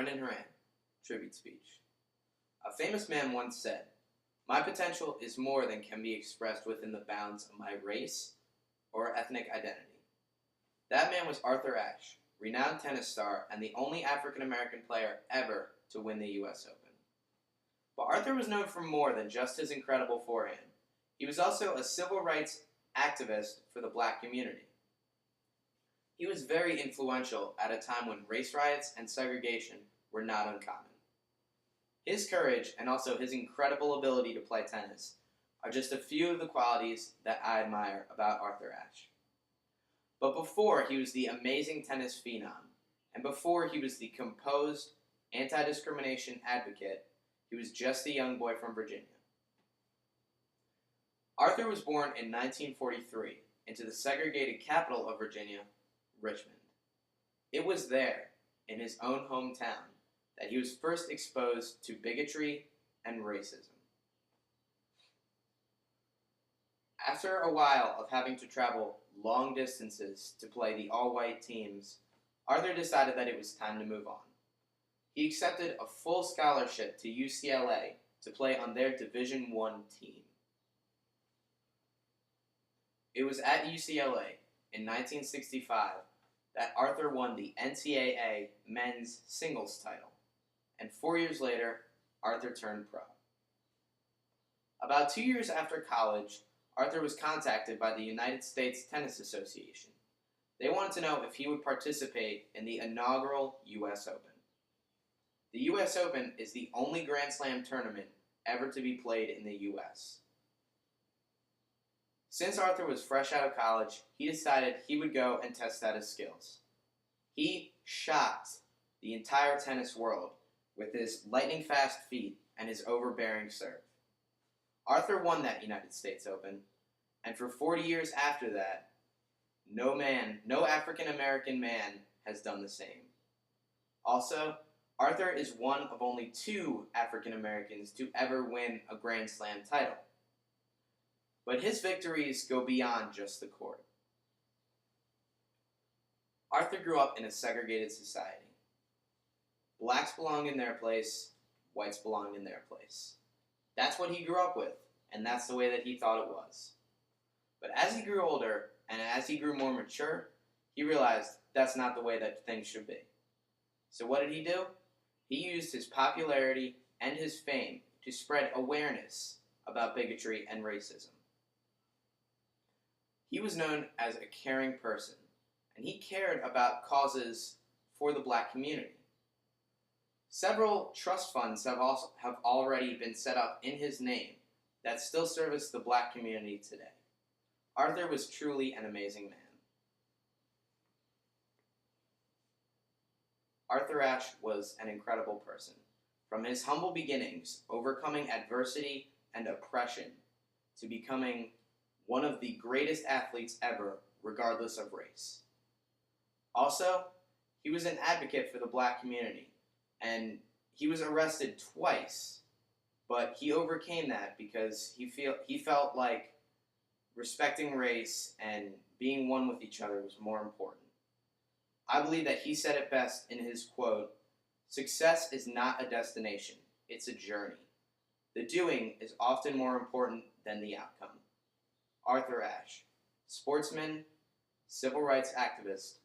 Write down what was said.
Horan, tribute speech. A famous man once said, "My potential is more than can be expressed within the bounds of my race or ethnic identity." That man was Arthur Ashe, renowned tennis star and the only African American player ever to win the U.S. Open. But Arthur was known for more than just his incredible forehand. He was also a civil rights activist for the black community. He was very influential at a time when race riots and segregation were not uncommon. His courage and also his incredible ability to play tennis are just a few of the qualities that I admire about Arthur Ashe. But before he was the amazing tennis phenom, and before he was the composed anti-discrimination advocate, he was just a young boy from Virginia. Arthur was born in 1943 into the segregated capital of Virginia, Richmond. It was there, in his own hometown, that he was first exposed to bigotry and racism. After a while of having to travel long distances to play the all-white teams, Arthur decided that it was time to move on. He accepted a full scholarship to UCLA to play on their Division I team. It was at UCLA in 1965 that Arthur won the NCAA men's singles title, and 4 years later, Arthur turned pro. About 2 years after college, Arthur was contacted by the United States Tennis Association. They wanted to know if he would participate in the inaugural U.S. Open. The U.S. Open is the only Grand Slam tournament ever to be played in the U.S. Since Arthur was fresh out of college, he decided he would go and test out his skills. He shocked the entire tennis world with his lightning-fast feet and his overbearing serve. Arthur won that United States Open, and for 40 years after that, no African-American man has done the same. Also, Arthur is one of only 2 African-Americans to ever win a Grand Slam title. But his victories go beyond just the court. Arthur grew up in a segregated society. Blacks belong in their place, whites belong in their place. That's what he grew up with, and that's the way that he thought it was. But as he grew older, and as he grew more mature, he realized that's not the way that things should be. So what did he do? He used his popularity and his fame to spread awareness about bigotry and racism. He was known as a caring person, and he cared about causes for the black community. Several trust funds have already been set up in his name that still service the black community today. Arthur was truly an amazing man. Arthur Ashe was an incredible person. From his humble beginnings, overcoming adversity and oppression, to becoming one of the greatest athletes ever, regardless of race. Also, he was an advocate for the black community, and he was arrested twice, but he overcame that because he felt like respecting race and being one with each other was more important. I believe that he said it best in his quote, "Success is not a destination, it's a journey. The doing is often more important than the outcome." Arthur Ashe, sportsman, civil rights activist,